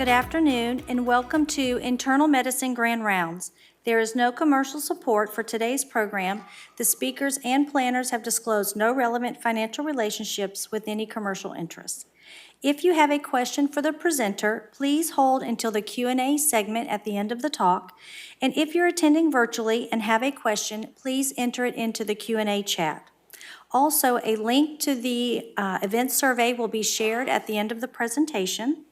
Good afternoon and welcome to Internal Medicine Grand Rounds. There is no commercial support for today's program. The speakers and planners have disclosed no relevant financial relationships with any commercial interests. If you have a question for the presenter, please hold until the Q&A segment at the end of the talk. And if you're attending virtually and have a question, please enter it into the Q&A chat. Also, a link to the event survey will be shared at the end of the presentation.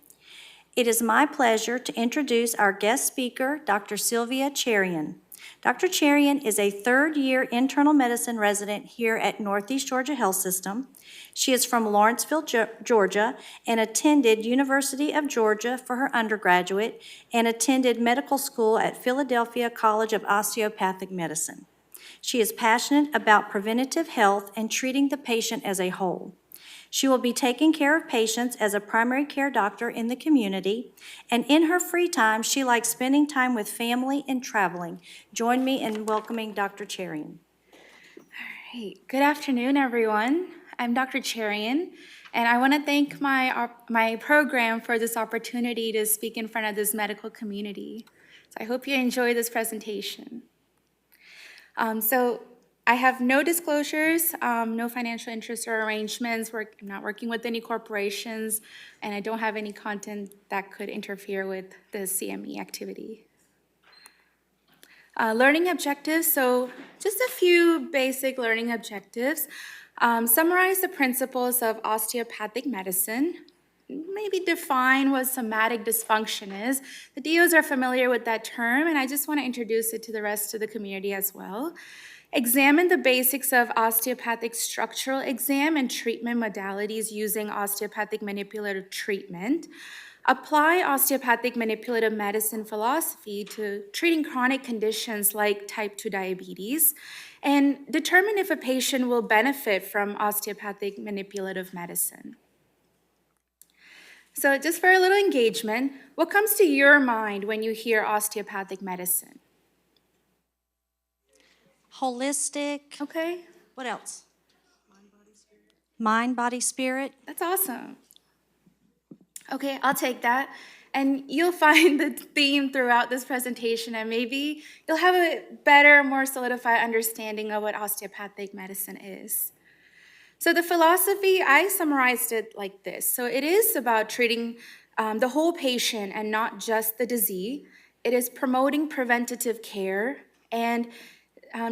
It is my pleasure to introduce our guest speaker, Dr. Silvia Cherian. Dr. Cherian is a third-year internal medicine resident here at Northeast Georgia Health System. She is from Lawrenceville, Georgia, and attended University of Georgia for her undergraduate and attended medical school at Philadelphia College of Osteopathic Medicine. She is passionate about preventative health and treating the patient as a whole. She will be taking care of patients as a primary care doctor in the community, and in her free time, she likes spending time with family and traveling. Join me in welcoming Dr. Cherian. All right. Good afternoon, everyone. I'm Dr. Cherian, and I want to thank my program for this opportunity to speak in front of this medical community. So I hope you enjoy this presentation. I have no disclosures, no financial interests or arrangements. I'm not working with any corporations, and I don't have any content that could interfere with the CME activity. Learning objectives, so just a few basic learning objectives. Summarize the principles of osteopathic medicine. Maybe define what somatic dysfunction is. The DOs are familiar with that term, and I just want to introduce it to the rest of the community as well. Examine the basics of osteopathic structural exam and treatment modalities using osteopathic manipulative treatment. Apply osteopathic manipulative medicine philosophy to treating chronic conditions like type 2 diabetes, and determine if a patient will benefit from osteopathic manipulative medicine. So just for a little engagement, what comes to your mind when you hear osteopathic medicine? Holistic. Okay. What else? Mind, body, spirit. That's awesome. Okay, I'll take that. And you'll find the theme throughout this presentation, and maybe you'll have a better, more solidified understanding of what osteopathic medicine is. So the philosophy, I summarized it like this. So it is about treating the whole patient and not just the disease. It is promoting preventative care, and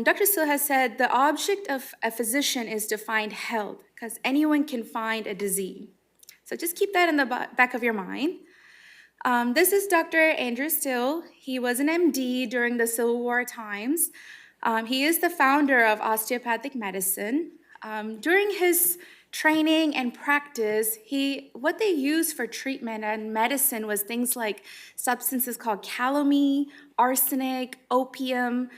Dr. Sil has said the object of a physician is to find health, because anyone can find a disease. So just keep that in the back of your mind. This is Dr. Andrew Still. He was an MD during the Civil War times. He is the founder of osteopathic medicine. During his training and practice, what they used for treatment and medicine was things like substances called calomel, arsenic, opium,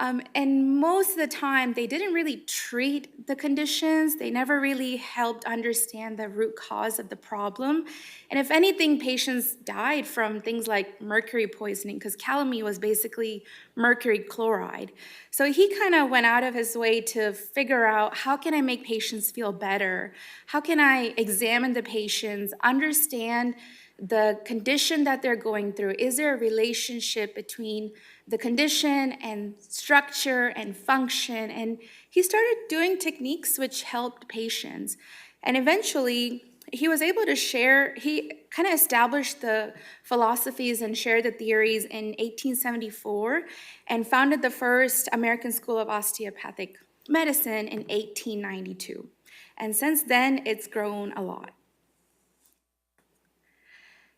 and most of the time, they didn't really treat the conditions. They never really helped understand the root cause of the problem. And if anything, patients died from things like mercury poisoning, because calomel was basically mercury chloride. So he kind of went out of his way to figure out, how can I make patients feel better? How can I examine the patients, understand the condition that they're going through? Is there a relationship between the condition and structure and function? And he started doing techniques which helped patients. And eventually, he was able to share, he kind of established the philosophies and shared the theories in 1874 and founded the first American School of Osteopathic Medicine in 1892. And since then, it's grown a lot.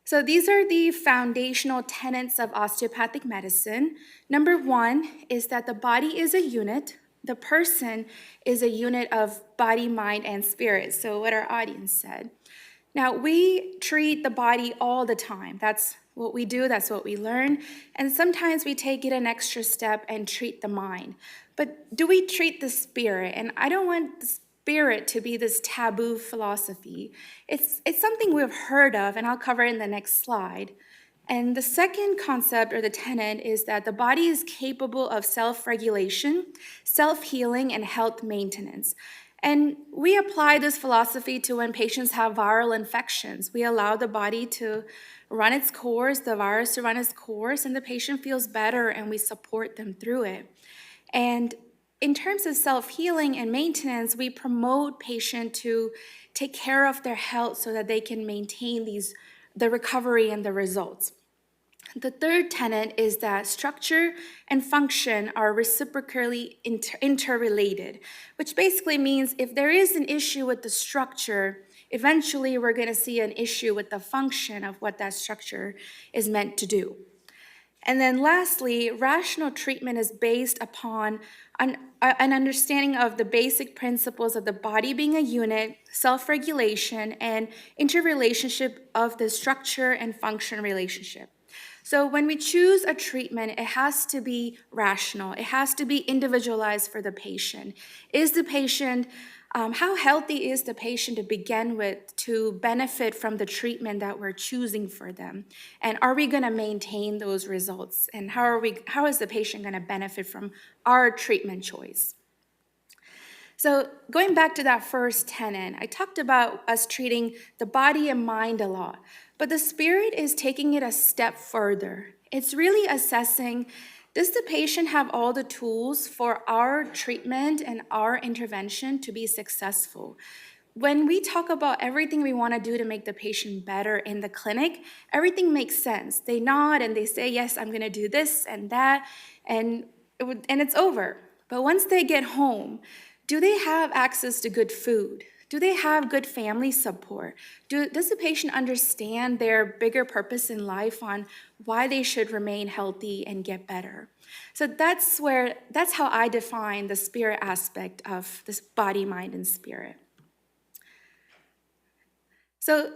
So these are the foundational tenets of osteopathic medicine. Number one is that the body is a unit. The person is a unit of body, mind, and spirit. So what our audience said. Now, we treat the body all the time. That's what we do, that's what we learn. And sometimes we take it an extra step and treat the mind. But do we treat the spirit? And I don't want the spirit to be this taboo philosophy. It's something we've heard of, and I'll cover it in the next slide. And the second concept or the tenet is that the body is capable of self-regulation, self-healing, and health maintenance. And we apply this philosophy to when patients have viral infections. We allow the body to run its course, the virus to run its course, and the patient feels better, and we support them through it. And in terms of self-healing and maintenance, we promote patients to take care of their health so that they can maintain the recovery and the results. The third tenet is that structure and function are reciprocally interrelated, which basically means if there is an issue with the structure, eventually we're going to see an issue with the function of what that structure is meant to do. And then lastly, rational treatment is based upon an understanding of the basic principles of the body being a unit, self-regulation, and interrelationship of the structure and function relationship. So when we choose a treatment, it has to be rational. It has to be individualized for the patient. Is the patient, how healthy is the patient to begin with to benefit from the treatment that we're choosing for them? And are we going to maintain those results? And how is the patient going to benefit from our treatment choice? So going back to that first tenet, I talked about us treating the body and mind a lot, but the spirit is taking it a step further. It's really assessing, does the patient have all the tools for our treatment and our intervention to be successful? When we talk about everything we want to do to make the patient better in the clinic, everything makes sense. They nod and they say, yes, I'm going to do this and that, and it's over. But once they get home, do they have access to good food? Do they have good family support? Does the patient understand their bigger purpose in life on why they should remain healthy and get better? So that's how I define the spirit aspect of this body, mind, and spirit. So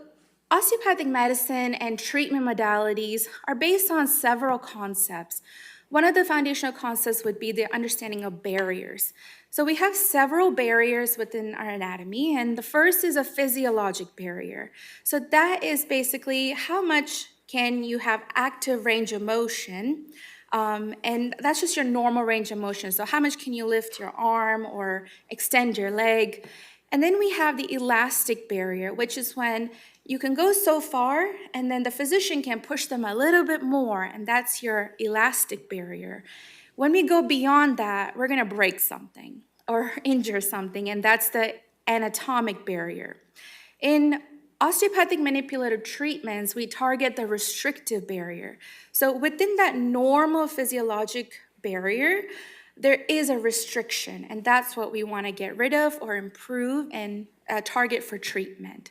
osteopathic medicine and treatment modalities are based on several concepts. One of the foundational concepts would be the understanding of barriers. So we have several barriers within our anatomy, and the first is a physiologic barrier. So that is basically how much can you have active range of motion, and that's just your normal range of motion. So how much can you lift your arm or extend your leg? And then we have the elastic barrier, which is when you can go so far, and then the physician can push them a little bit more, and that's your elastic barrier. When we go beyond that, we're going to break something or injure something, and that's the anatomic barrier. In osteopathic manipulative treatments, we target the restrictive barrier. So within that normal physiologic barrier, there is a restriction, and that's what we want to get rid of or improve and target for treatment.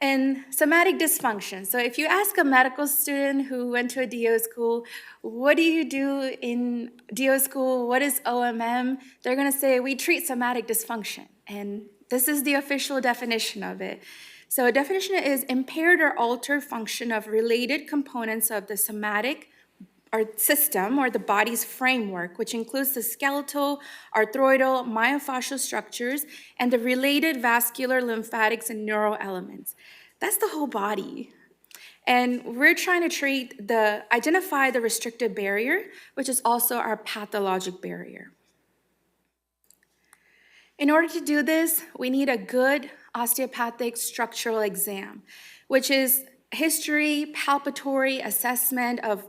And somatic dysfunction. So if you ask a medical student who went to a DO school, what do you do in DO school? What is OMM? They're going to say, we treat somatic dysfunction. And this is the official definition of it. So a definition is impaired or altered function of related components of the somatic or system or the body's framework, which includes the skeletal, arthroidal, myofascial structures, and the related vascular, lymphatics, and neural elements. That's the whole body. And we're trying to identify the restrictive barrier, which is also our pathologic barrier. In order to do this, we need a good osteopathic structural exam, which is history, palpatory assessment of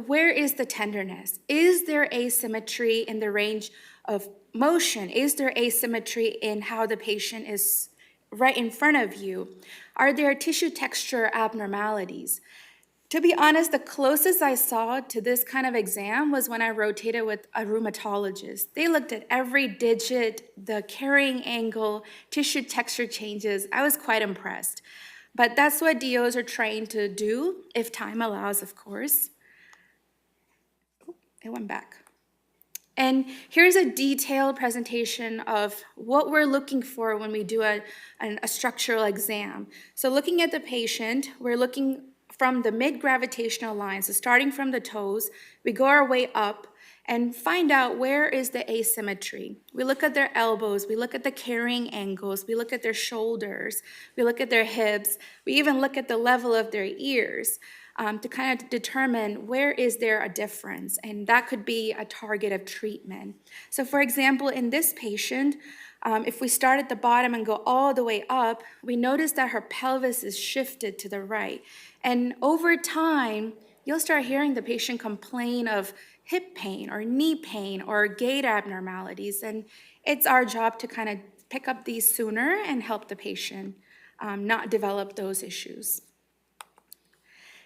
where is the tenderness? Is there asymmetry in the range of motion? Is there asymmetry in how the patient is right in front of you? Are there tissue texture abnormalities? To be honest, the closest I saw to this kind of exam was when I rotated with a rheumatologist. They looked at every digit, the carrying angle, tissue texture changes. I was quite impressed. But that's what DOs are trained to do, if time allows, of course. It went back. And here's a detailed presentation of what we're looking for when we do a structural exam. So looking at the patient, we're looking from the mid-gravitational line, so starting from the toes, we go our way up and find out where is the asymmetry. We look at their elbows, we look at the carrying angles, we look at their shoulders, we look at their hips, we even look at the level of their ears. to kind of determine where is there a difference, and that could be a target of treatment. So for example, in this patient, if we start at the bottom and go all the way up, we notice that her pelvis is shifted to the right. And over time, you'll start hearing the patient complain of hip pain or knee pain or gait abnormalities. And it's our job to kind of pick up these sooner and help the patient not develop those issues.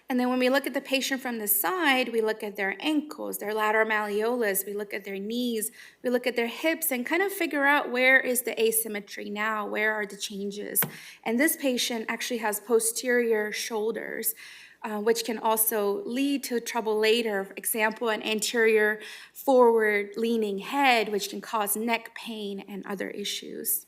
And then when we look at the patient from the side, we look at their ankles, their lateral malleolus, we look at their knees, we look at their hips and kind of figure out where is the asymmetry now, where are the changes. And this patient actually has posterior shoulders, which can also lead to trouble later. For example, an anterior forward leaning head, which can cause neck pain and other issues.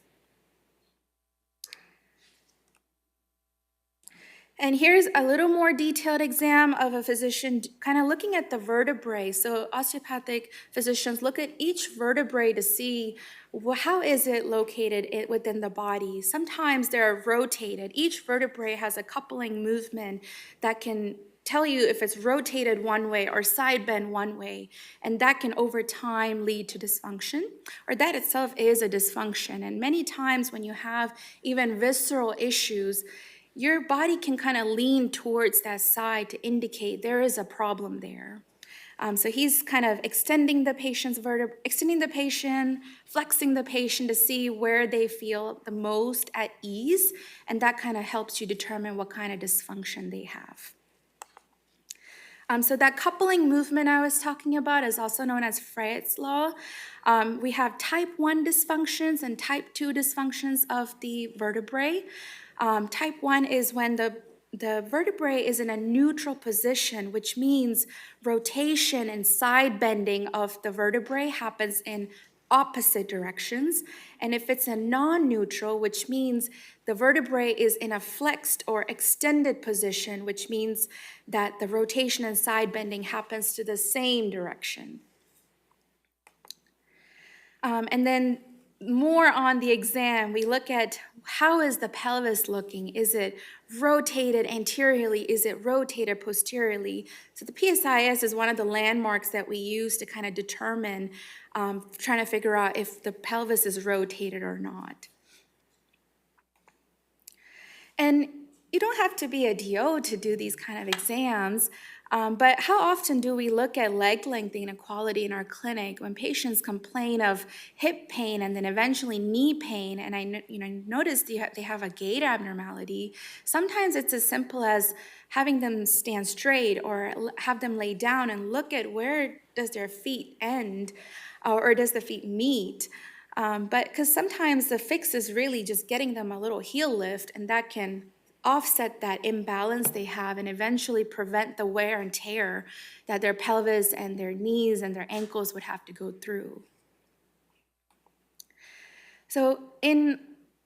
And here's a little more detailed exam of a physician kind of looking at the vertebrae. So osteopathic physicians look at each vertebrae to see how is it located within the body. Sometimes they're rotated. Each vertebrae has a coupling movement that can tell you if it's rotated one way or side bend one way, and that can over time lead to dysfunction, or that itself is a dysfunction. And many times when you have even visceral issues, your body can kind of lean towards that side to indicate there is a problem there. So he's kind of extending the patient, flexing the patient to see where they feel the most at ease, and that kind of helps you determine what kind of dysfunction they have. So that coupling movement I was talking about is also known as Freiht's law. We have type 1 dysfunctions and type 2 dysfunctions of the vertebrae. Type 1 is when the vertebrae is in a neutral position, which means rotation and side bending of the vertebrae happens in opposite directions. And if it's a non-neutral, which means the vertebrae is in a flexed or extended position, which means that the rotation and side bending happens to the same direction. And then more on the exam, we look at how is the pelvis looking? Is it rotated anteriorly? Is it rotated posteriorly? So the PSIS is one of the landmarks that we use to kind of determine, trying to figure out if the pelvis is rotated or not. And you don't have to be a DO to do these kind of exams. But how often do we look at leg length inequality in our clinic when patients complain of hip pain and then eventually knee pain, and I notice they have a gait abnormality? Sometimes it's as simple as having them stand straight or have them lay down and look at where does their feet end or does the feet meet. But because sometimes the fix is really just getting them a little heel lift, and that can offset that imbalance they have and eventually prevent the wear and tear that their pelvis and their knees and their ankles would have to go through. So in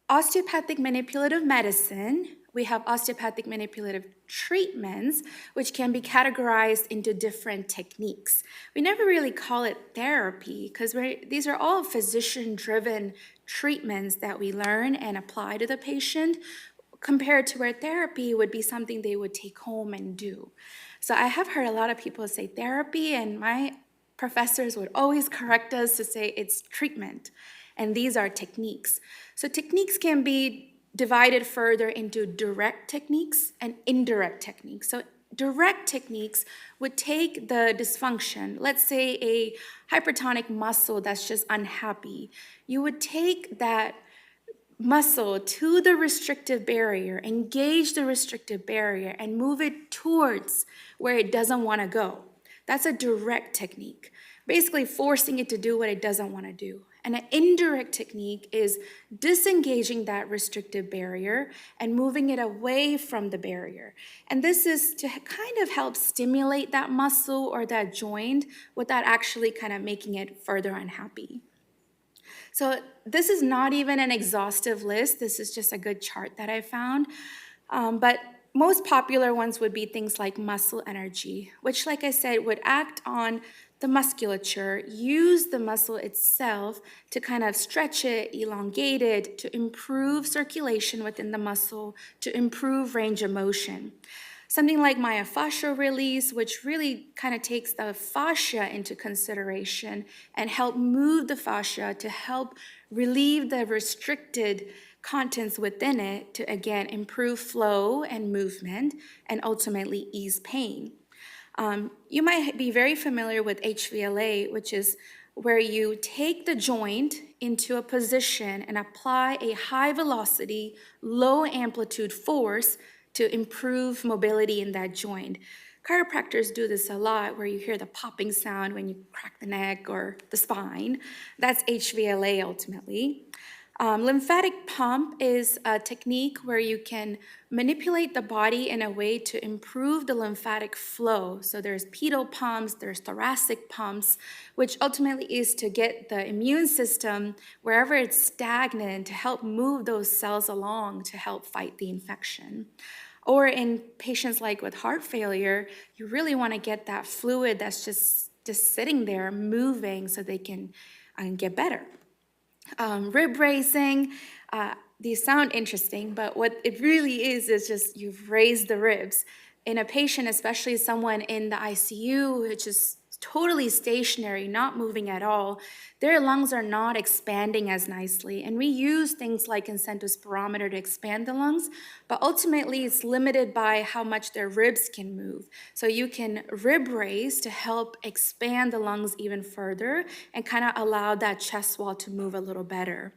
osteopathic manipulative medicine, we have osteopathic manipulative treatments, which can be categorized into different techniques. We never really call it therapy because these are all physician-driven treatments that we learn and apply to the patient, compared to where therapy would be something they would take home and do. So I have heard a lot of people say therapy, and my professors would always correct us to say it's treatment, and these are techniques. So techniques can be divided further into direct techniques and indirect techniques. So direct techniques would take the dysfunction, let's say a hypertonic muscle that's just unhappy. You would take that muscle to the restrictive barrier, engage the restrictive barrier, and move it towards where it doesn't want to go. That's a direct technique, basically forcing it to do what it doesn't want to do. And an indirect technique is disengaging that restrictive barrier and moving it away from the barrier. And this is to kind of help stimulate that muscle or that joint without actually kind of making it further unhappy. So this is not even an exhaustive list. This is just a good chart that I found. But most popular ones would be things like muscle energy, which, like I said, would act on the musculature, use the muscle itself to kind of stretch it, elongate it, to improve circulation within the muscle, to improve range of motion. Something like myofascial release, which really kind of takes the fascia into consideration and help move the fascia to help relieve the restricted contents within it to, again, improve flow and movement and ultimately ease pain. You might be very familiar with HVLA, which is where you take the joint into a position and apply a high velocity, low amplitude force to improve mobility in that joint. Chiropractors do this a lot, where you hear the popping sound when you crack the neck or the spine. That's HVLA ultimately. Lymphatic pump is a technique where you can manipulate the body in a way to improve the lymphatic flow. So there's pedal pumps, there's thoracic pumps, which ultimately is to get the immune system wherever it's stagnant to help move those cells along to help fight the infection. Or in patients like with heart failure, you really want to get that fluid that's just sitting there moving so they can get better. Rib raising, these sound interesting, but what it really is just you've raised the ribs. In a patient, especially someone in the ICU, which is totally stationary, not moving at all, their lungs are not expanding as nicely. And we use things like incentive spirometer to expand the lungs, but ultimately it's limited by how much their ribs can move. So you can rib raise to help expand the lungs even further and kind of allow that chest wall to move a little better.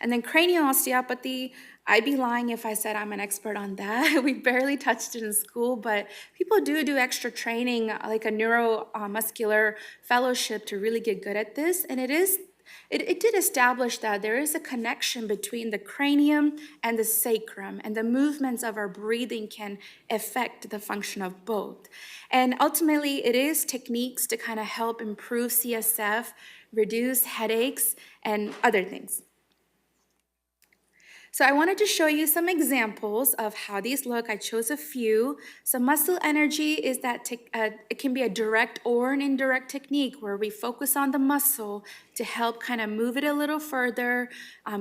And then cranial osteopathy, I'd be lying if I said I'm an expert on that. We barely touched it in school, but people do extra training, like a neuromuscular fellowship to really get good at this. And it did establish that there is a connection between the cranium and the sacrum, and the movements of our breathing can affect the function of both. And ultimately, it is techniques to kind of help improve CSF, reduce headaches, and other things. So I wanted to show you some examples of how these look. I chose a few. So muscle energy is that it can be a direct or an indirect technique where we focus on the muscle to help kind of move it a little further,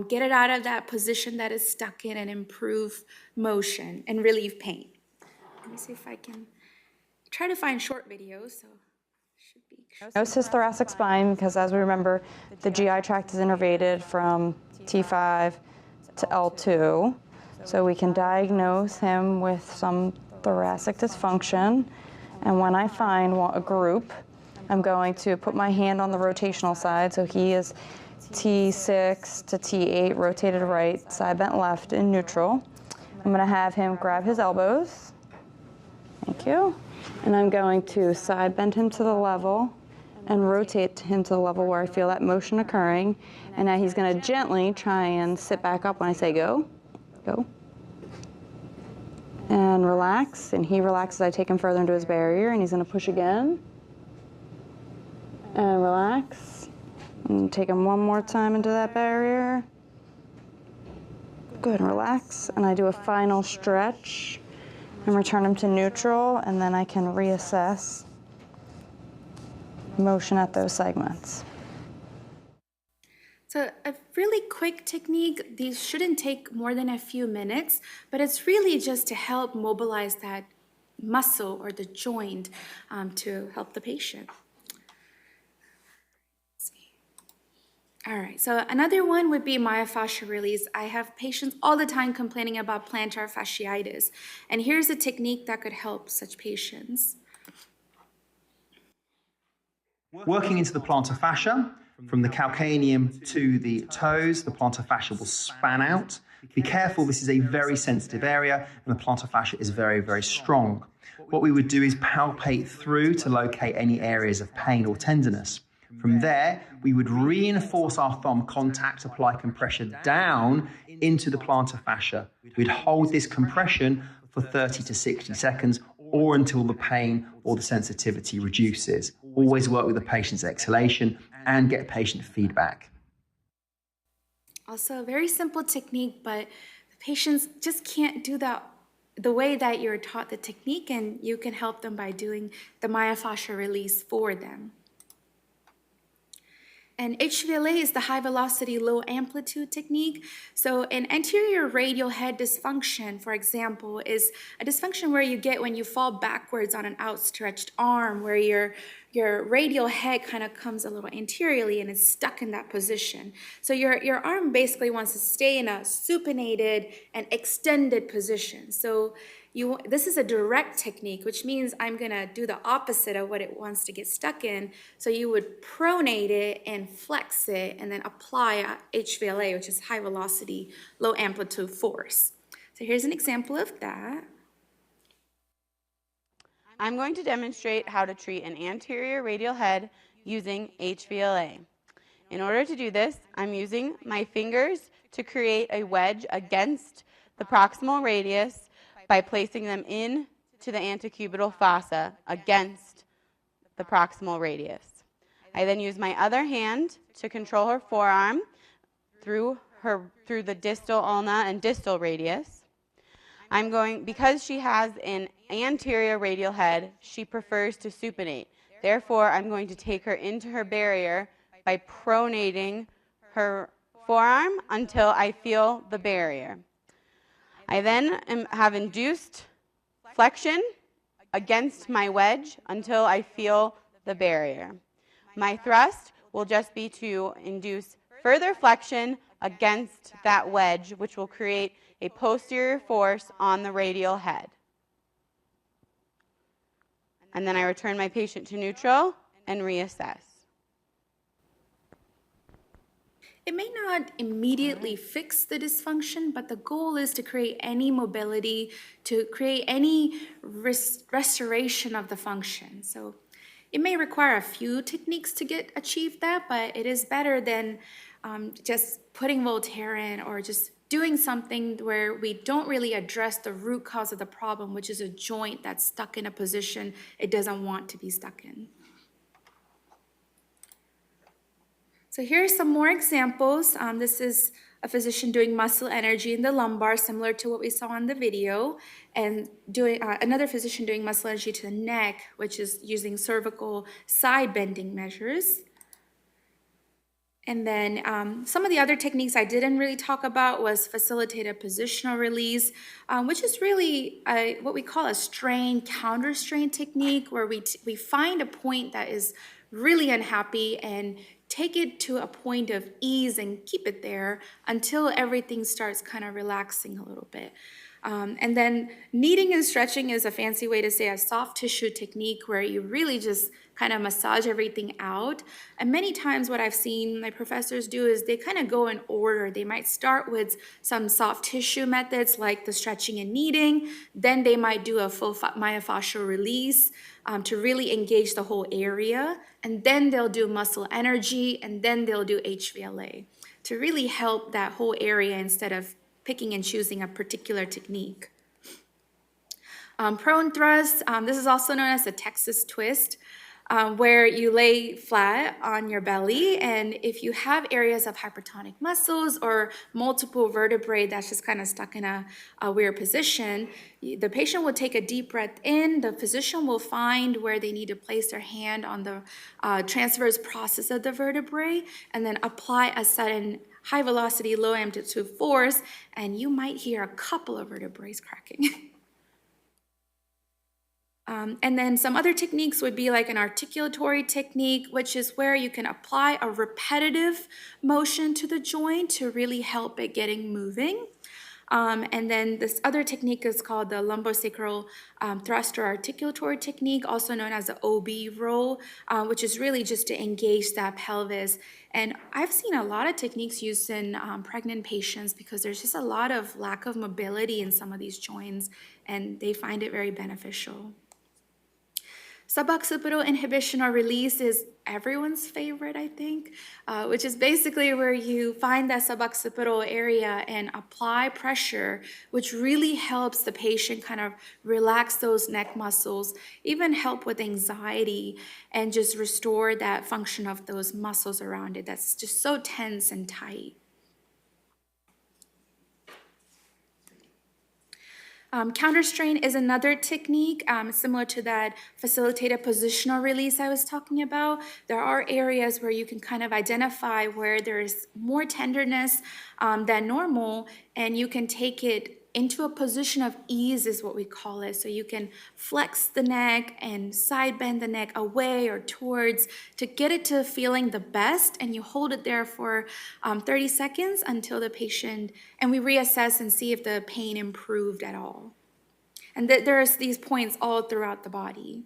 get it out of that position that it's stuck in, and improve motion and relieve pain. Let me see if I can try to find short videos. So should be. Diagnosis thoracic spine, because as we remember, the GI tract is innervated from T5 to L2, so we can diagnose him with some thoracic dysfunction. And when I find a group, I'm going to put my hand on the rotational side, so he is T6 to T8, rotated right, side bent left in neutral. I'm going to have him grab his elbows. Thank you. And I'm going to side bend him to the level and rotate him to the level where I feel that motion occurring. And now he's going to gently try and sit back up when I say go. Go. And relax. And he relaxes. I take him further into his barrier, and he's going to push again. And relax. And take him one more time into that barrier. Good, and relax. And I do a final stretch and return him to neutral, and then I can reassess motion at those segments. So a really quick technique, these shouldn't take more than a few minutes, but it's really just to help mobilize that muscle or the joint to help the patient. Let's see. All right, so another one would be myofascial release. I have patients all the time complaining about plantar fasciitis, and here's a technique that could help such patients. Working into the plantar fascia, from the calcaneum to the toes, the plantar fascia will span out. Be careful, this is a very sensitive area, and the plantar fascia is very, very strong. What we would do is palpate through to locate any areas of pain or tenderness. From there, we would reinforce our thumb contact, apply compression down into the plantar fascia. We'd hold this compression for 30 to 60 seconds, or until the pain or the sensitivity reduces. Always work with the patient's exhalation and get patient feedback. Also a very simple technique, but the patients just can't do that the way that you're taught the technique, and you can help them by doing the myofascial release for them. And HVLA is the high velocity, low amplitude technique. So an anterior radial head dysfunction, for example, is a dysfunction where you get when you fall backwards on an outstretched arm, where your radial head kind of comes a little anteriorly and is stuck in that position. So your arm basically wants to stay in a supinated and extended position. So this is a direct technique, which means I'm gonna do the opposite of what it wants to get stuck in. So you would pronate it and flex it and then apply HVLA, which is high velocity, low amplitude force. So here's an example of that. I'm going to demonstrate how to treat an anterior radial head using HVLA. In order to do this, I'm using my fingers to create a wedge against the proximal radius by placing them into the antecubital fossa against the proximal radius. I then use my other hand to control her forearm through the distal ulna and distal radius. Because she has an anterior radial head, she prefers to supinate. Therefore, I'm going to take her into her barrier by pronating her forearm until I feel the barrier. I then have induced flexion against my wedge until I feel the barrier. My thrust will just be to induce further flexion against that wedge, which will create a posterior force on the radial head. And then I return my patient to neutral and reassess. It may not immediately fix the dysfunction, but the goal is to create any mobility, to create any restoration of the function. So it may require a few techniques to achieve that, but it is better than just putting Voltaren or just doing something where we don't really address the root cause of the problem, which is a joint that's stuck in a position it doesn't want to be stuck in. So here are some more examples. This is a physician doing muscle energy in the lumbar, similar to what we saw in the video, and doing another physician doing muscle energy to the neck, which is using cervical side bending measures. And then some of the other techniques I didn't really talk about was facilitated positional release, which is really what we call a strain counter strain technique, where we find a point that is really unhappy and take it to a point of ease and keep it there until everything starts kind of relaxing a little bit. And then kneading and stretching is a fancy way to say a soft tissue technique where you really just kind of massage everything out. And many times what I've seen my professors do is they kind of go in order. They might start with some soft tissue methods like the stretching and kneading. Then they might do a full myofascial release to really engage the whole area. And then they'll do muscle energy, and then they'll do HVLA to really help that whole area instead of picking and choosing a particular technique. Prone thrust, this is also known as the Texas twist, where you lay flat on your belly, and if you have areas of hypertonic muscles or multiple vertebrae that's just kind of stuck in a weird position, the patient will take a deep breath in, the physician will find where they need to place their hand on the transverse process of the vertebrae, and then apply a sudden high velocity, low amplitude force, and you might hear a couple of vertebrae cracking. And then some other techniques would be like an articulatory technique, which is where you can apply a repetitive motion to the joint to really help it getting moving. And then this other technique is called the lumbosacral thrust or articulatory technique, also known as the OB roll, which is really just to engage that pelvis. And I've seen a lot of techniques used in pregnant patients because there's just a lot of lack of mobility in some of these joints, and they find it very beneficial. Suboccipital inhibition or release is everyone's favorite, I think, which is basically where you find that suboccipital area and apply pressure, which really helps the patient kind of relax those neck muscles, even help with anxiety, and just restore that function of those muscles around it that's just so tense and tight. Counterstrain is another technique similar to that facilitated positional release I was talking about. There are areas where you can kind of identify where there's more tenderness than normal, and you can take it into a position of ease is what we call it. So you can flex the neck and side bend the neck away or towards to get it to feeling the best, and you hold it there for 30 seconds until the patient, and we reassess and see if the pain improved at all. And there's these points all throughout the body.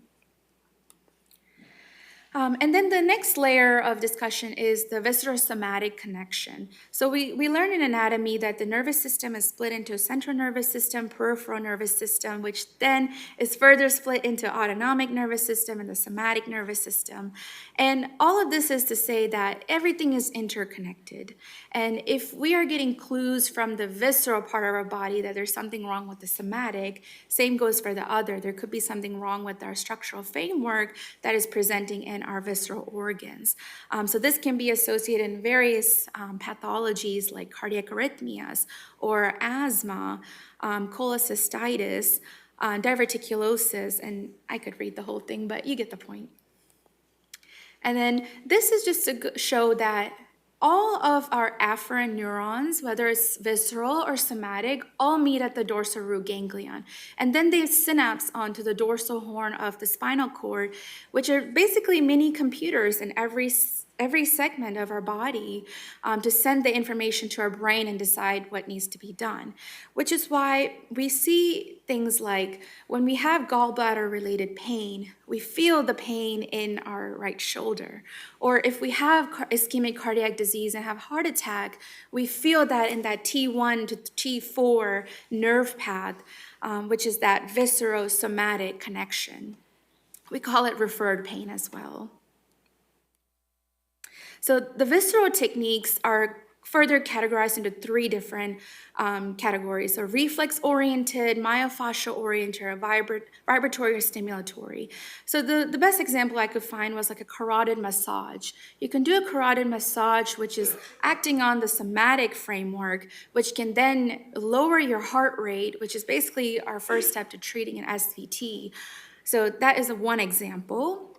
And then the next layer of discussion is the viscerosomatic connection. So we learn in anatomy that the nervous system is split into central nervous system, peripheral nervous system, which then is further split into autonomic nervous system and the somatic nervous system. And all of this is to say that everything is interconnected. And if we are getting clues from the visceral part of our body that there's something wrong with the somatic, same goes for the other. There could be something wrong with our structural framework that is presenting in our visceral organs. So this can be associated in various pathologies like cardiac arrhythmias or asthma, cholecystitis, diverticulosis, and I could read the whole thing, but you get the point. And then this is just to show that all of our afferent neurons, whether it's visceral or somatic, all meet at the dorsal root ganglion. And then they synapse onto the dorsal horn of the spinal cord, which are basically mini computers in every segment of our body to send the information to our brain and decide what needs to be done. Which is why we see things like when we have gallbladder-related pain, we feel the pain in our right shoulder. Or if we have ischemic cardiac disease and have heart attack, we feel that in that T1 to T4 nerve path, which is that viscerosomatic connection. We call it referred pain as well. So the visceral techniques are further categorized into three different categories. So reflex-oriented, myofascial-oriented, or vibratory or stimulatory. So the best example I could find was like a carotid massage. You can do a carotid massage, which is acting on the somatic framework, which can then lower your heart rate, which is basically our first step to treating an SVT. So that is one example.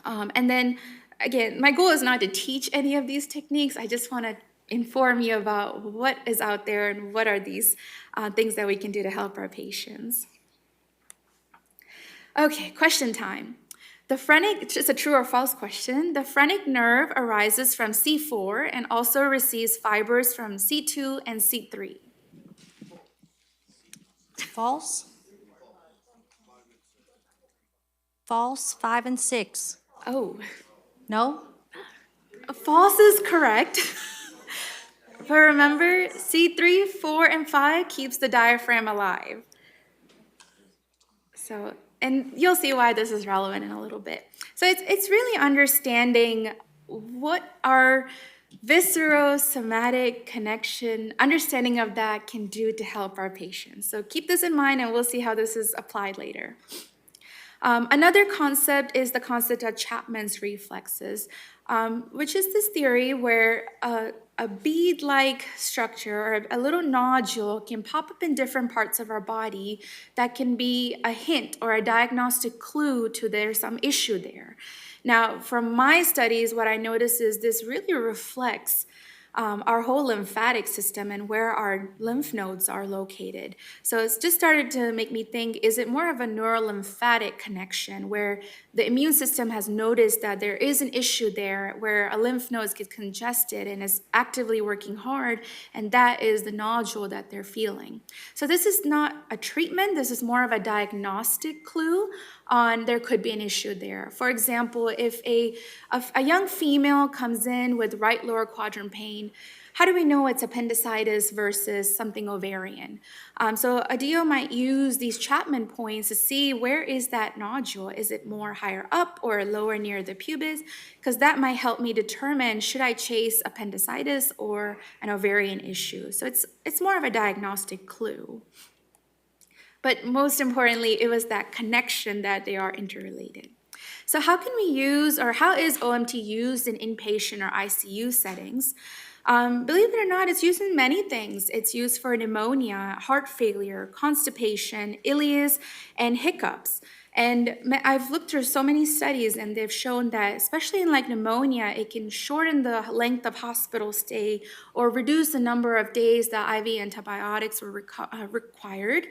And then again, my goal is not to teach any of these techniques. I just want to inform you about what is out there and what are these things that we can do to help our patients. Okay, question time. The phrenic, just a true or false question. The phrenic nerve arises from C4 and also receives fibers from C2 and C3. False? False, 5 and 6. Oh, No? false is correct. But remember, C3, 4, and 5 keeps the diaphragm alive. So, and you'll see why this is relevant in a little bit. So it's really understanding what our viscerosomatic connection, understanding of that can do to help our patients. So keep this in mind and we'll see how this is applied later. Another concept is the concept of Chapman's reflexes, which is this theory where a bead-like structure or a little nodule can pop up in different parts of our body that can be a hint or a diagnostic clue to there's some issue there. Now, from my studies, what I notice is this really reflects our whole lymphatic system and where our lymph nodes are located. So it's just started to make me think, is it more of a neurolymphatic connection where the immune system has noticed that there is an issue there where a lymph node gets congested and is actively working hard, and that is the nodule that they're feeling. So this is not a treatment, this is more of a diagnostic clue on there could be an issue there. For example, if a young female comes in with right lower quadrant pain, how do we know it's appendicitis versus something ovarian? So a DO might use these Chapman points to see where is that nodule. Is it more higher up or lower near the pubis? Because that might help me determine should I chase appendicitis or an ovarian issue. So it's more of a diagnostic clue. But most importantly, it was that connection that they are interrelated. So how can we use, or how is OMT used in inpatient or ICU settings? Believe it or not, it's used in many things. It's used for pneumonia, heart failure, constipation, ileus, and hiccups. And I've looked through so many studies, and they've shown that, especially in like pneumonia, it can shorten the length of hospital stay or reduce the number of days that IV antibiotics were required.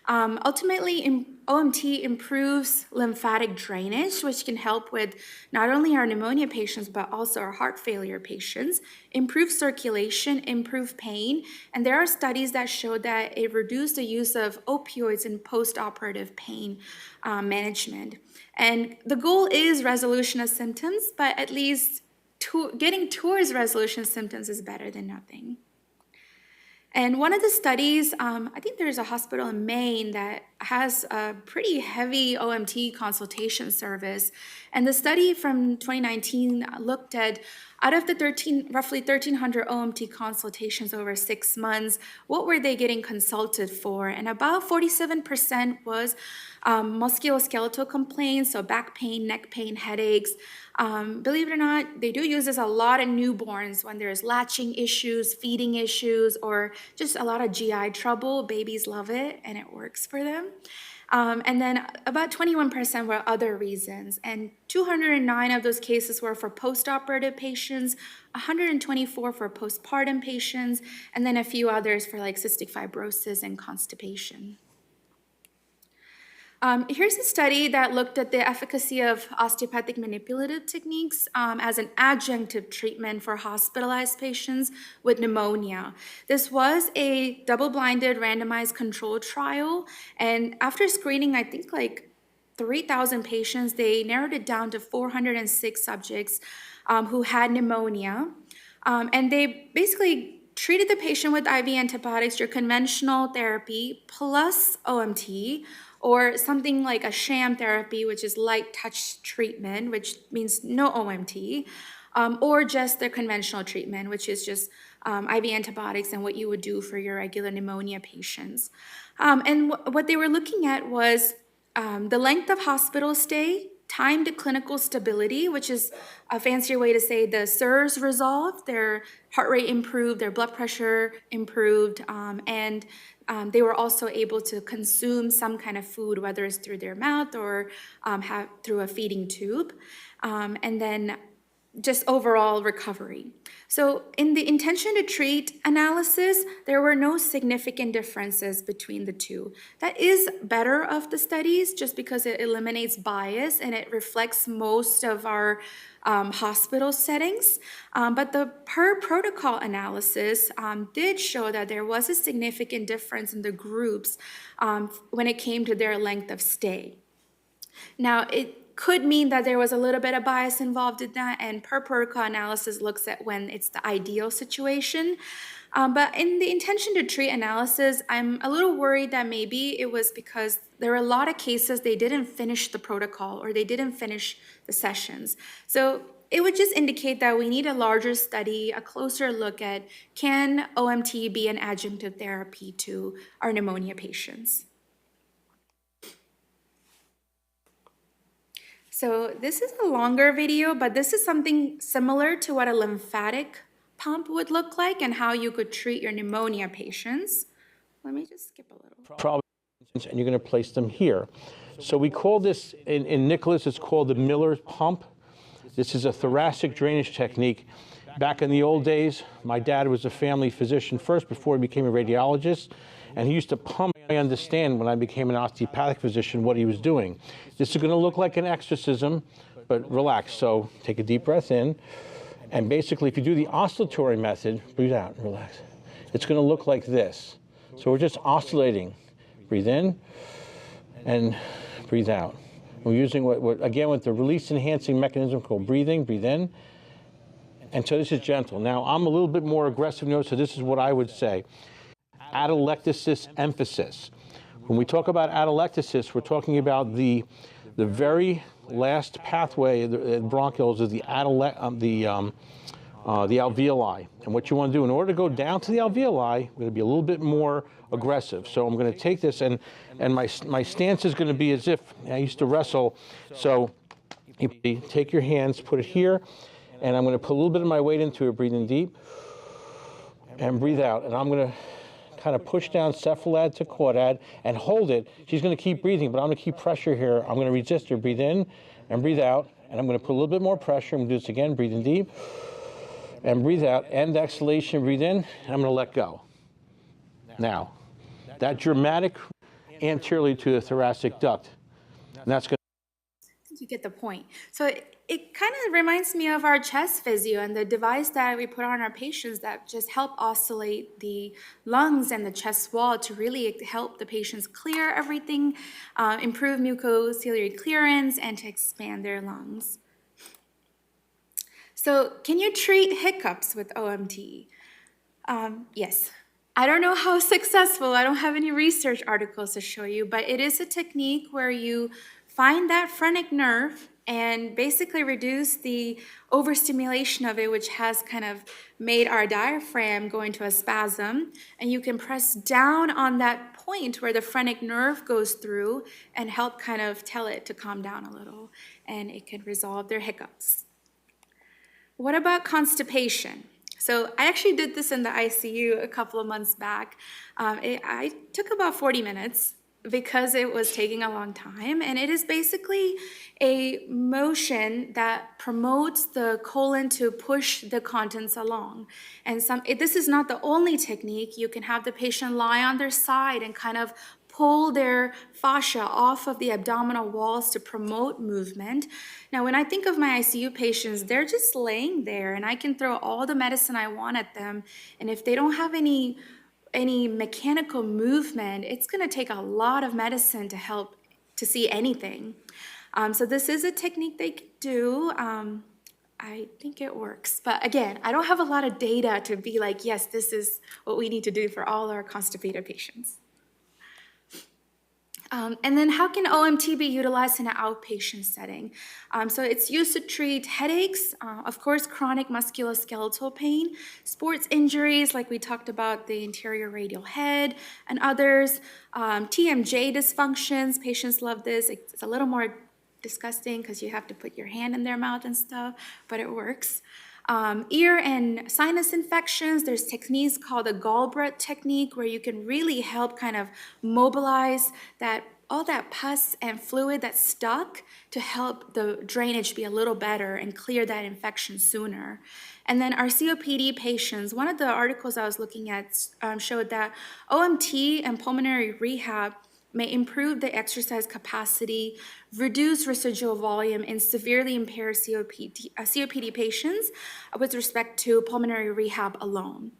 Ultimately, OMT improves lymphatic drainage, which can help with not only our pneumonia patients, but also our heart failure patients, improve circulation, improve pain, and there are studies that show that it reduced the use of opioids in post-operative pain management. And the goal is resolution of symptoms, but at least getting towards resolution of symptoms is better than nothing. And one of the studies, I think there's a hospital in Maine that has a pretty heavy OMT consultation service. And the study from 2019 looked at, out of the roughly 1,300 OMT consultations over 6 months, what were they getting consulted for? And about 47% was musculoskeletal complaints, so back pain, neck pain, headaches. Believe it or not, they do use this a lot in newborns when there's latching issues, feeding issues, or just a lot of GI trouble. Babies love it and it works for them. And then about 21% were other reasons, and 209 of those cases were for post-operative patients, 124 for postpartum patients, and then a few others for like cystic fibrosis and constipation. Here's a study that looked at the efficacy of osteopathic manipulative techniques as an adjunctive treatment for hospitalized patients with pneumonia. This was a double-blinded randomized controlled trial, and after screening, I think like 3,000 patients, they narrowed it down to 406 subjects who had pneumonia, and they basically treated the patient with IV antibiotics, your conventional therapy, plus OMT, or something like a sham therapy, which is light touch treatment, which means no OMT, or just the conventional treatment, which is just IV antibiotics and what you would do for your regular pneumonia patients. And what they were looking at was the length of hospital stay, time to clinical stability, which is a fancier way to say the SIRS resolved, their heart rate improved, their blood pressure improved, and they were also able to consume some kind of food, whether it's through their mouth or through a feeding tube, and then just overall recovery. So in the intention to treat analysis, there were no significant differences between the two. That is better of the studies just because it eliminates bias and it reflects most of our hospital settings. But the per protocol analysis did show that there was a significant difference in the groups when it came to their length of stay. Now, it could mean that there was a little bit of bias involved in that, and per protocol analysis looks at when it's the ideal situation. But in the intention to treat analysis, I'm a little worried that maybe it was because there were a lot of cases they didn't finish the protocol or they didn't finish the sessions. So it would just indicate that we need a larger study, a closer look at can OMT be an adjunctive therapy to our pneumonia patients. So this is a longer video, but this is something similar to what a lymphatic pump would look like and how you could treat your pneumonia patients. Let me just skip a little. Probably, and you're going to place them here. So we call this, in Nicholas, it's called the Miller's pump. This is a thoracic drainage technique. Back in the old days, my dad was a family physician first before he became a radiologist, and he used to pump. I understand when I became an osteopathic physician what he was doing. This is going to look like an exorcism, but relax. So take a deep breath in, and basically if you do the oscillatory method, breathe out and relax. It's going to look like this. So we're just oscillating. Breathe in and breathe out. We're using what again with the release enhancing mechanism called breathing. Breathe in. And so this is gentle. Now I'm a little bit more aggressive note, so this is what I would say. Atelectasis emphasis. When we talk about atelectasis, we're talking about the very last pathway, the bronchioles, is the alveoli. And what you want to do in order to go down to the alveoli, we're going to be a little bit more aggressive. So I'm going to take this, and my stance is going to be as if I used to wrestle. So you take your hands, put it here, and I'm going to put a little bit of my weight into it. Breathe in deep. and breathe out. And I'm going to kind of push down cephalad to caudad and hold it. She's going to keep breathing, but I'm going to keep pressure here. I'm going to resist her. Breathe in and breathe out. And I'm going to put a little bit more pressure. I'm going to do this again. Breathe in deep and breathe out. End exhalation, breathe in, and I'm going to let go. Now, that dramatic anteriorly to the thoracic duct, and that's going to... You get the point. So it kind of reminds me of our chest physio and the device that we put on our patients that just help oscillate the lungs and the chest wall to really help the patients clear everything, improve mucociliary clearance, and to expand their lungs. So can you treat hiccups with OMT? Yes. I don't know how successful, I don't have any research articles to show you, but it is a technique where you find that phrenic nerve and basically reduce the overstimulation of it, which has kind of made our diaphragm go into a spasm. And you can press down on that point where the phrenic nerve goes through and help kind of tell it to calm down a little, and it can resolve their hiccups. What about constipation? So I actually did this in the ICU a couple of months back. I took about 40 minutes because it was taking a long time, and it is basically a motion that promotes the colon to push the contents along. And this is not the only technique. You can have the patient lie on their side and kind of pull their fascia off of the abdominal walls to promote movement. Now, when I think of my ICU patients, they're just laying there, and I can throw all the medicine I want at them, and if they don't have any mechanical movement, it's going to take a lot of medicine to help to see anything. So this is a technique they can do. I think it works. But again, I don't have a lot of data to be like, yes, this is what we need to do for all our constipated patients. And then how can OMT be utilized in an outpatient setting? So it's used to treat headaches, of course, chronic musculoskeletal pain, sports injuries, like we talked about the anterior radial head and others, TMJ dysfunctions. Patients love this. It's a little more disgusting because you have to put your hand in their mouth and stuff, but it works. Ear and sinus infections, there's techniques called the Galbraith technique where you can really help kind of mobilize all that pus and fluid that's stuck to help the drainage be a little better and clear that infection sooner. And then our COPD patients, one of the articles I was looking at showed that OMT and pulmonary rehab may improve the exercise capacity, reduce residual volume in severely impaired COPD patients with respect to pulmonary rehab alone.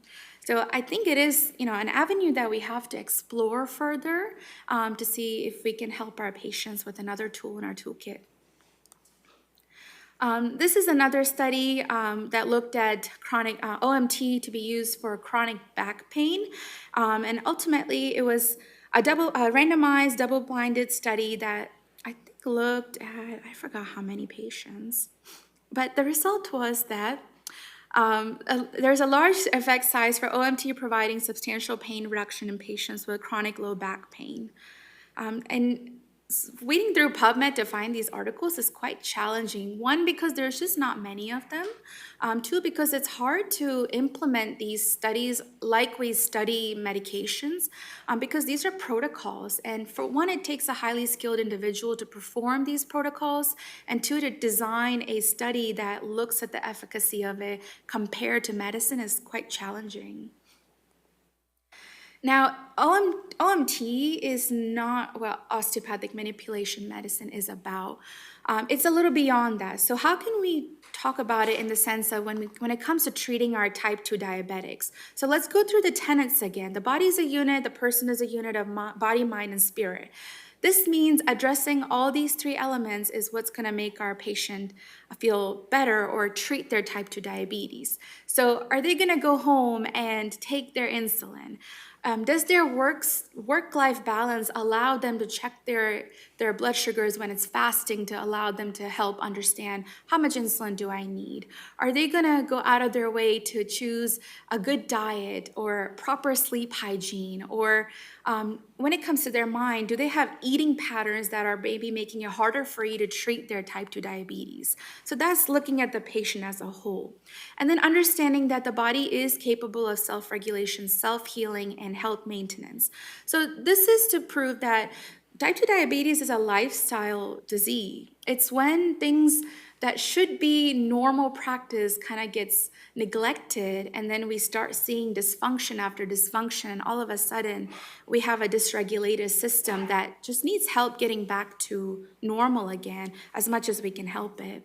So I think it is, an avenue that we have to explore further to see if we can help our patients with another tool in our toolkit. This is another study that looked at chronic OMT to be used for chronic back pain, and ultimately it was a randomized, double-blinded study that I think looked at, I forgot how many patients, but the result was that there's a large effect size for OMT providing substantial pain reduction in patients with chronic low back pain. And reading through PubMed to find these articles is quite challenging. One, because there's just not many of them. Two, because it's hard to implement these studies like we study medications, because these are protocols. And for one, it takes a highly skilled individual to perform these protocols, and two, to design a study that looks at the efficacy of it compared to medicine is quite challenging. Now, OMT is not what osteopathic manipulation medicine is about. It's a little beyond that. So how can we talk about it in the sense of when it comes to treating our type 2 diabetics? So let's go through the tenets again. The body is a unit, the person is a unit of body, mind, and spirit. This means addressing all these three elements is what's going to make our patient feel better or treat their type 2 diabetes. So are they going to go home and take their insulin? Does their work-life balance allow them to check their blood sugars when it's fasting to allow them to help understand how much insulin do I need? Are they gonna go out of their way to choose a good diet or proper sleep hygiene? Or when it comes to their mind, do they have eating patterns that are maybe making it harder for you to treat their type 2 diabetes. So that's looking at the patient as a whole. And then understanding that the body is capable of self-regulation, self-healing, and health maintenance. So this is to prove that type 2 diabetes is a lifestyle disease. It's when things that should be normal practice kind of gets neglected, and then we start seeing dysfunction after dysfunction, and all of a sudden we have a dysregulated system that just needs help getting back to normal again as much as we can help it.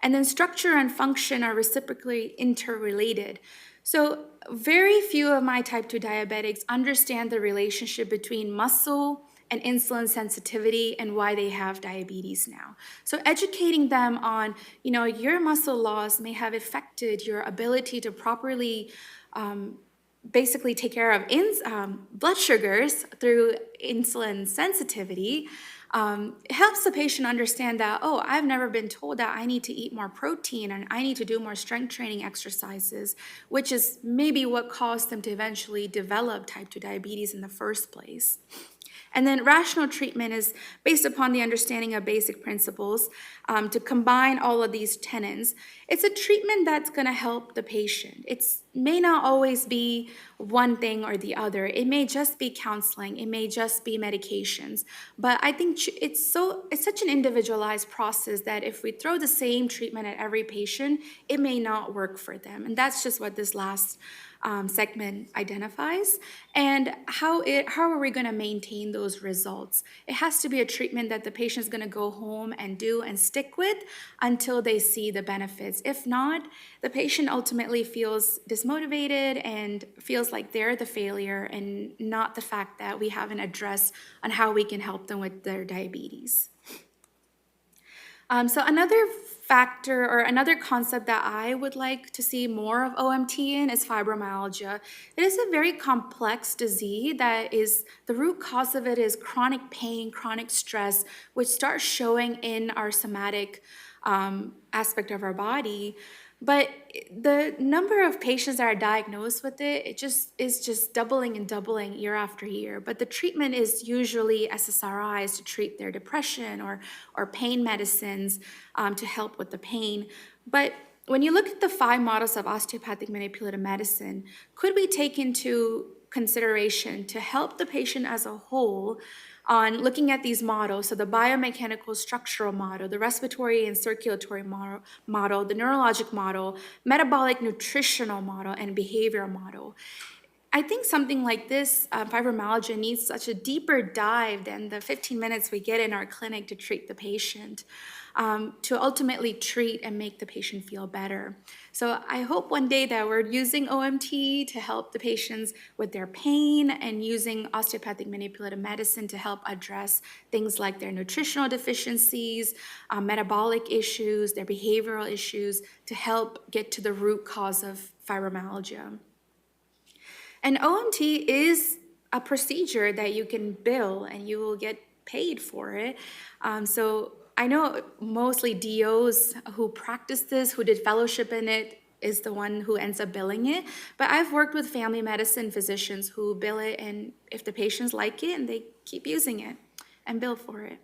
And then structure and function are reciprocally interrelated. So very few of my type 2 diabetics understand the relationship between muscle and insulin sensitivity and why they have diabetes now. So educating them on, your muscle loss may have affected your ability to properly basically take care of blood sugars through insulin sensitivity. It helps the patient understand that, I've never been told that I need to eat more protein and I need to do more strength training exercises, which is maybe what caused them to eventually develop type 2 diabetes in the first place. And then rational treatment is based upon the understanding of basic principles to combine all of these tenets. It's a treatment that's going to help the patient. It may not always be one thing or the other. It may just be counseling. It may just be medications. But I think it's such an individualized process that if we throw the same treatment at every patient, it may not work for them. And that's just what this last segment identifies. And how are we going to maintain those results? It has to be a treatment that the patient is going to go home and do and stick with until they see the benefits. If not, the patient ultimately feels dismotivated and feels like they're the failure and not the fact that we haven't addressed on how we can help them with their diabetes. So another factor or another concept that I would like to see more of OMT in is fibromyalgia. It is a very complex disease that is, the root cause of it is chronic pain, chronic stress, which starts showing in our somatic aspect of our body. But the number of patients that are diagnosed with it, is just doubling and doubling year after year. But the treatment is usually SSRIs to treat their depression or pain medicines to help with the pain. But when you look at the 5 models of osteopathic manipulative medicine, could we take into consideration to help the patient as a whole on looking at these models, so the biomechanical structural model, the respiratory and circulatory model, the neurologic model, metabolic nutritional model, and behavioral model. I think something like this, fibromyalgia, needs such a deeper dive than the 15 minutes we get in our clinic to treat the patient, to ultimately treat and make the patient feel better. So I hope one day that we're using OMT to help the patients with their pain and using osteopathic manipulative medicine to help address things like their nutritional deficiencies, metabolic issues, their behavioral issues, to help get to the root cause of fibromyalgia. And OMT is a procedure that you can bill and you will get paid for it. So I know mostly DOs who practice this, who did fellowship in it, is the one who ends up billing it. But I've worked with family medicine physicians who bill it, and if the patients like it, and they keep using it and bill for it.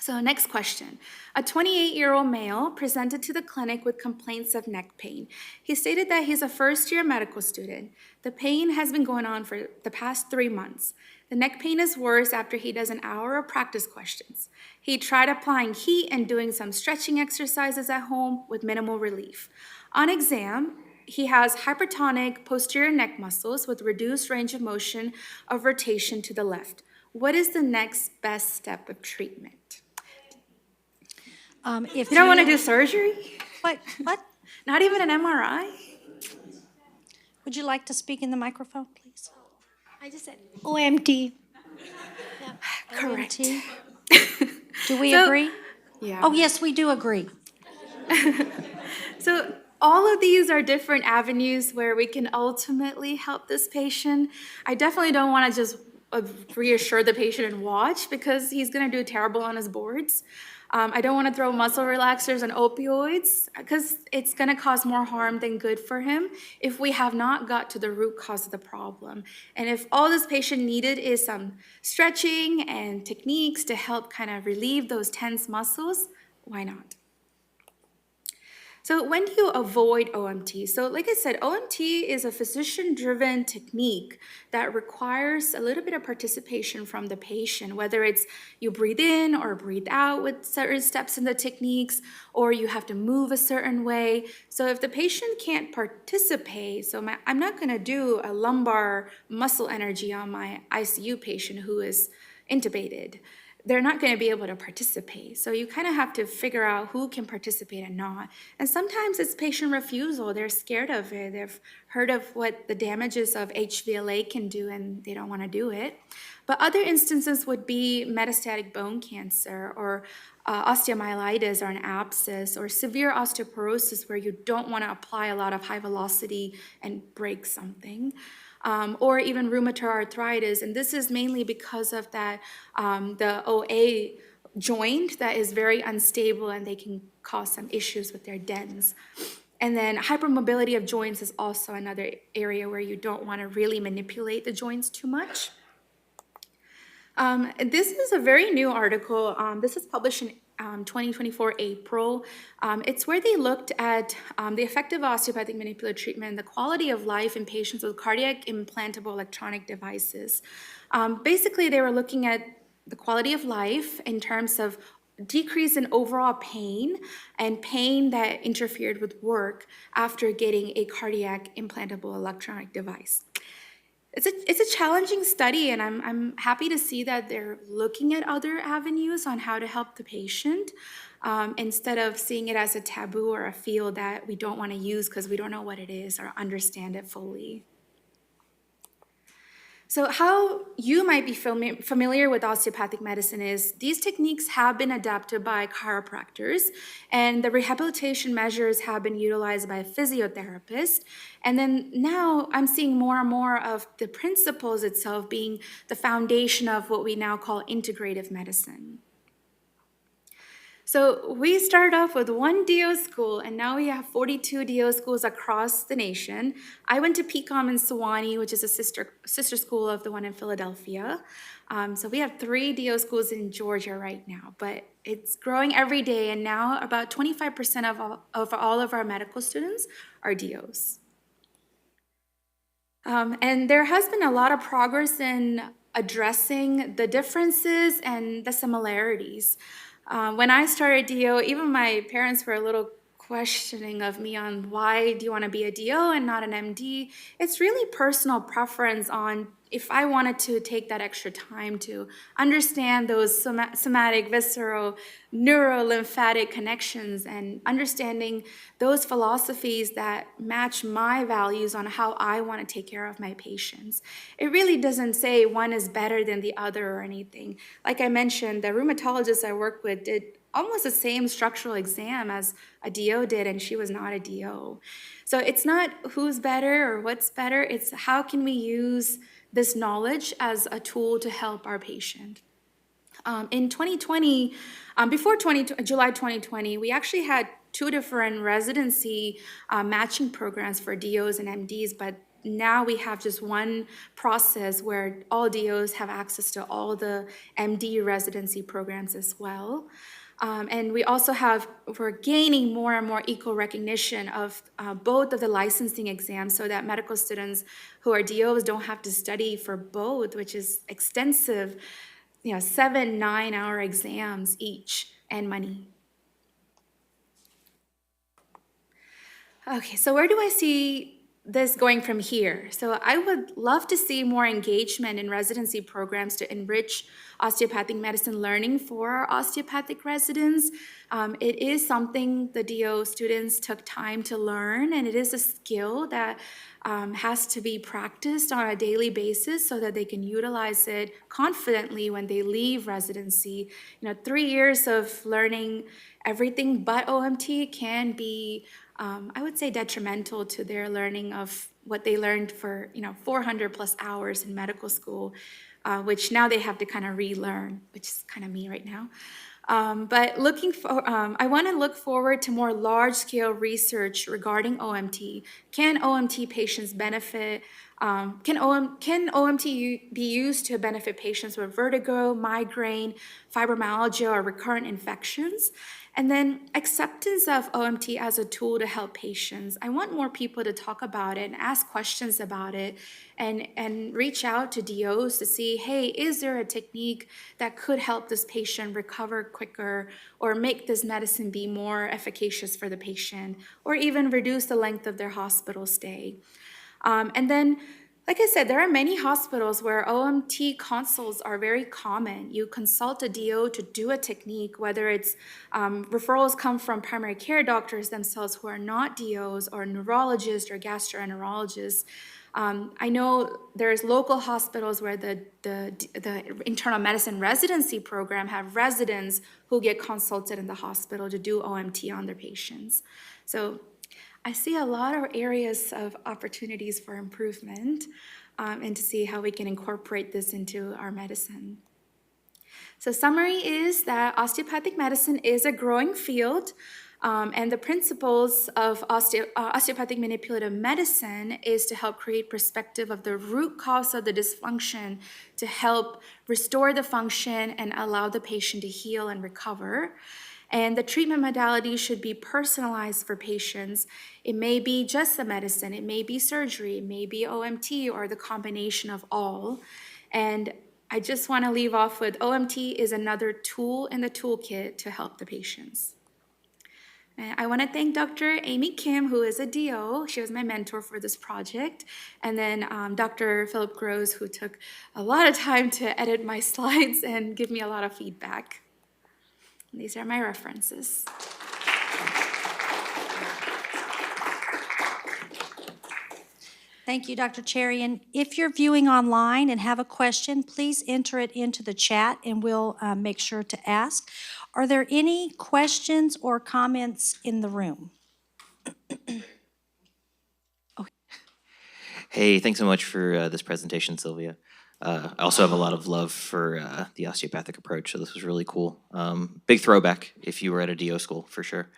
So next question. A 28-year-old male presented to the clinic with complaints of neck pain. He stated that he's a first-year medical student. The pain has been going on for the past 3 months. The neck pain is worse after he does an hour of practice questions. He tried applying heat and doing some stretching exercises at home with minimal relief. On exam, he has hypertonic posterior neck muscles with reduced range of motion of rotation to the left. What is the next best step of treatment? If You don't want to do surgery? What? Not even an MRI? Would you like to speak in the microphone, please? I just said OMT. correct. OMT. Do we So- agree? Yeah. Oh, yes, we do agree. So all of these are different avenues where we can ultimately help this patient. I definitely don't want to just reassure the patient and watch, because he's going to do terrible on his boards. I don't want to throw muscle relaxers and opioids because it's going to cause more harm than good for him if we have not got to the root cause of the problem. And if all this patient needed is some stretching and techniques to help kind of relieve those tense muscles, why not? So when do you avoid OMT? So like I said, OMT is a physician-driven technique that requires a little bit of participation from the patient, whether it's you breathe in or breathe out with certain steps in the techniques, or you have to move a certain way. So if the patient can't participate, I'm not gonna do a lumbar muscle energy on my ICU patient who is intubated. They're not going to be able to participate. So you kind of have to figure out who can participate and not. And sometimes it's patient refusal. They're scared of it. They've heard of what the damages of HVLA can do and they don't want to do it. But other instances would be metastatic bone cancer or osteomyelitis or an abscess or severe osteoporosis where you don't want to apply a lot of high velocity and break something. Or even rheumatoid arthritis. And this is mainly because of that, the OA joint that is very unstable and they can cause some issues with their dens. And then hypermobility of joints is also another area where you don't want to really manipulate the joints too much. This is a very new article. This is published in 2024 April. It's where they looked at the effective osteopathic manipulative treatment and the quality of life in patients with cardiac implantable electronic devices. Basically, they were looking at the quality of life in terms of decrease in overall pain and pain that interfered with work after getting a cardiac implantable electronic device. It's a challenging study, and I'm happy to see that they're looking at other avenues on how to help the patient instead of seeing it as a taboo or a field that we don't want to use because we don't know what it is or understand it fully. So how you might be familiar with osteopathic medicine is these techniques have been adapted by chiropractors and the rehabilitation measures have been utilized by a physiotherapist. And then now I'm seeing more and more of the principles itself being the foundation of what we now call integrative medicine. So we started off with one DO school, and now we have 42 DO schools across the nation. I went to PCOM in Sewanee, which is a sister school of the one in Philadelphia. So we have 3 DO schools in Georgia right now, but it's growing every day, and now about 25% of all of our medical students are DOs. And there has been a lot of progress in addressing the differences and the similarities. When I started DO, even my parents were a little questioning of me on why do you want to be a DO and not an MD. It's really personal preference on if I wanted to take that extra time to understand those somatic, visceral, neurolymphatic connections and understanding those philosophies that match my values on how I want to take care of my patients. It really doesn't say one is better than the other or anything. Like I mentioned, the rheumatologist I work with did almost the same structural exam as a DO did, and she was not a DO. So it's not who's better or what's better, it's how can we use this knowledge as a tool to help our patient. In 2020, before July 2020, we actually had 2 different residency matching programs for DOs and MDs, but now we have just one process where all DOs have access to all the MD residency programs as well. And we also we're gaining more and more equal recognition of both of the licensing exams so that medical students who are DOs don't have to study for both, which is extensive, 7 9-hour exams each and money. Okay, so where do I see this going from here? So I would love to see more engagement in residency programs to enrich osteopathic medicine learning for our osteopathic residents. It is something the DO students took time to learn, and it is a skill that has to be practiced on a daily basis so that they can utilize it confidently when they leave residency. 3 years of learning everything but OMT can be I would say detrimental to their learning of what they learned for 400 plus hours in medical school, which now they have to kind of relearn, which is kind of me right now. But I want to look forward to more large-scale research regarding OMT. Can OMT patients benefit? Can OMT be used to benefit patients with vertigo, migraine, fibromyalgia, or recurrent infections? And then acceptance of OMT as a tool to help patients. I want more people to talk about it and ask questions about it and reach out to DOs to see, hey, is there a technique that could help this patient recover quicker or make this medicine be more efficacious for the patient or even reduce the length of their hospital stay? And then, like I said, there are many hospitals where OMT consults are very common. You consult a DO to do a technique, whether it's referrals come from primary care doctors themselves who are not DOs or neurologists or gastroenterologists. I know there's local hospitals where the internal medicine residency program have residents who get consulted in the hospital to do OMT on their patients. So I see a lot of areas of opportunities for improvement and to see how we can incorporate this into our medicine. So summary is that osteopathic medicine is a growing field, and the principles of osteopathic manipulative medicine is to help create perspective of the root cause of the dysfunction to help restore the function and allow the patient to heal and recover. And the treatment modality should be personalized for patients. It may be just the medicine, it may be surgery, it may be OMT, or the combination of all. And I just want to leave off with OMT is another tool in the toolkit to help the patients. And I want to thank Dr. Amy Kim, who is a DO. She was my mentor for this project. And then Dr. Philip Gross, who took a lot of time to edit my slides and give me a lot of feedback. These are my references. Thank you, Dr. Cherian. If you're viewing online and have a question, please enter it into the chat and we'll make sure to ask. Are there any questions or comments in the room? Hey, thanks so much for this presentation, Sylvia. I also have a lot of love for the osteopathic approach, so this was really cool. Big throwback if you were at a DO school, for sure.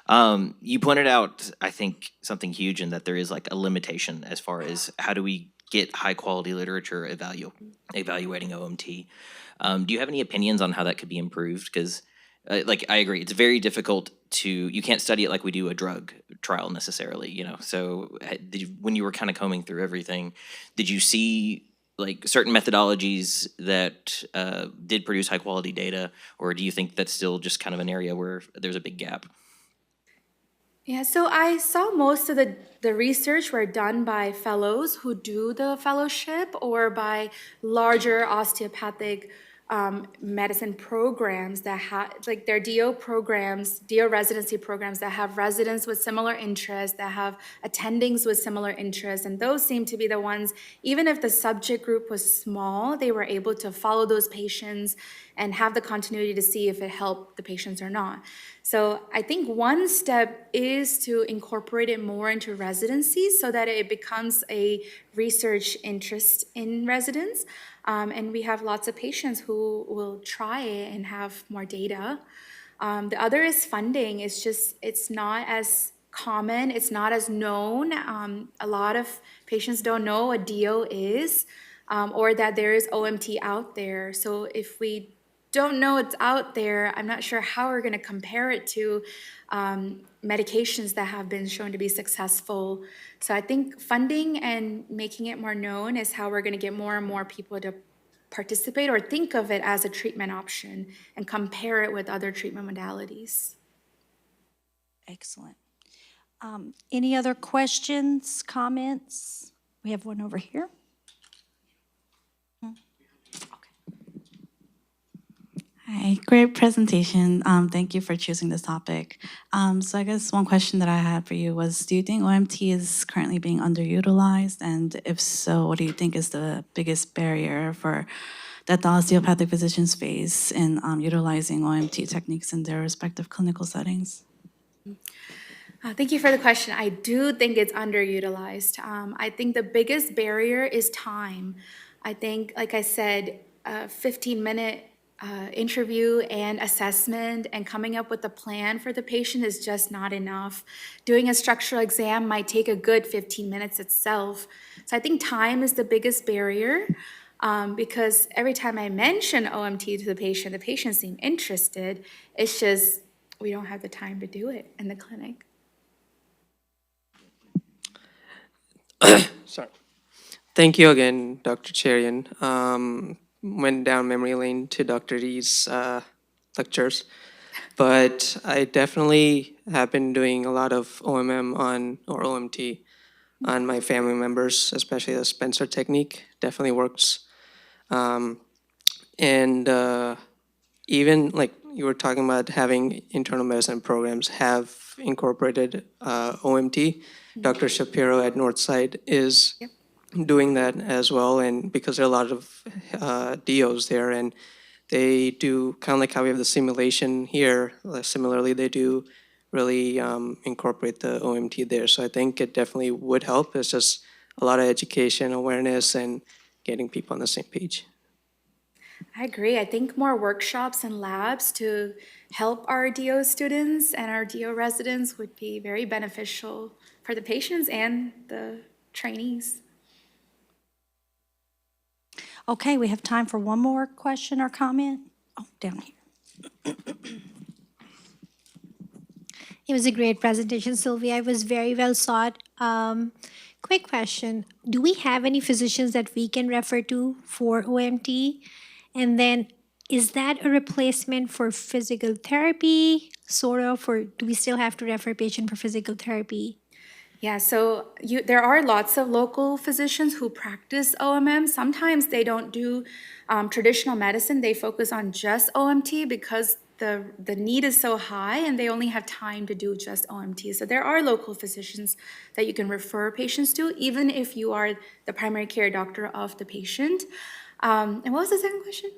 You pointed out, I think, something huge in that there is like a limitation as far as how do we get high quality literature evaluating OMT. Do you have any opinions on how that could be improved? Because like, I agree, it's very difficult you can't study it like we do a drug trial necessarily, you know? So when you were kind of combing through everything, did you see like certain methodologies that did produce high quality data, or do you think that's still just kind of an area where there's a big gap? Yeah, so I saw most of the research were done by fellows who do the fellowship or by larger osteopathic medicine programs that have, like their DO programs, DO residency programs that have residents with similar interests, that have attendings with similar interests. And those seem to be the ones, even if the subject group was small, they were able to follow those patients and have the continuity to see if it helped the patients or not. So I think one step is to incorporate it more into residencies so that it becomes a research interest in residents. And we have lots of patients who will try it and have more data. The other is funding. It's not as common, it's not as known. A lot of patients don't know what DO is or that there is OMT out there. So if we don't know it's out there, I'm not sure how we're going to compare it to medications that have been shown to be successful. So I think funding and making it more known is how we're going to get more and more people to participate or think of it as a treatment option and compare it with other treatment modalities. Excellent. Any other questions, comments? We have one over here. Hi, great presentation. Thank you for choosing this topic. So I guess one question that I had for you was, do you think OMT is currently being underutilized? And if so, what do you think is the biggest barrier that the osteopathic physicians face in utilizing OMT techniques in their respective clinical settings? Thank you for the question. I do think it's underutilized. I think the biggest barrier is time. I think, like I said, a 15-minute interview and assessment, and coming up with a plan for the patient is just not enough. Doing a structural exam might take a good 15 minutes itself. So I think time is the biggest barrier, because every time I mention OMT to the patient seems interested. It's just we don't have the time to do it in the clinic. Sorry. Thank you again, Dr. Cherian. Went down memory lane to Dr. Lee's lectures, but I definitely have been doing a lot of OMM or OMT on my family members, especially the Spencer technique. Definitely works. And even like you were talking about having internal medicine programs have incorporated OMT. Dr. Shapiro at Northside is doing that as well, and because there are a lot of DOs there, and they do kind of like how we have the simulation here, similarly they do really incorporate the OMT there. So I think it definitely would help. It's just a lot of education, awareness, and getting people on the same page. I agree. I think more workshops and labs to help our DO students and our DO residents would be very beneficial for the patients and the trainees. Okay, we have time for one more question or comment. Oh, down here. It was a great presentation, Sylvia. It was very well thought. Quick question. Do we have any physicians that we can refer to for OMT? And then is that a replacement for physical therapy, sort of, or do we still have to refer patient for physical therapy? Yeah, so there are lots of local physicians who practice OMM. Sometimes they don't do traditional medicine. They focus on just OMT because the need is so high and they only have time to do just OMT. So there are local physicians that you can refer patients to, even if you are the primary care doctor of the patient. And what was the second question?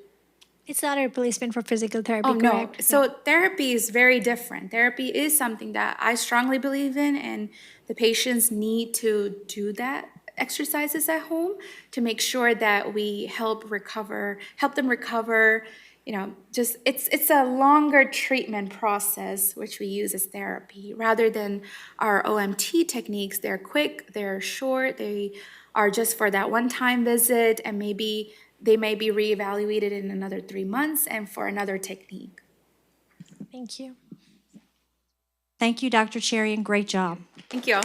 It's not a replacement for physical therapy, Oh, no. correct? So therapy is very different. Therapy is something that I strongly believe in, and the patients need to do that exercises at home to make sure that we help them recover. You know, just it's a longer treatment process, which we use as therapy, rather than our OMT techniques. They're quick, they're short, they are just for that one-time visit, and maybe they may be reevaluated in another 3 months and for another technique. Thank you. Thank you, Dr. Cherian. Great job. Thank you.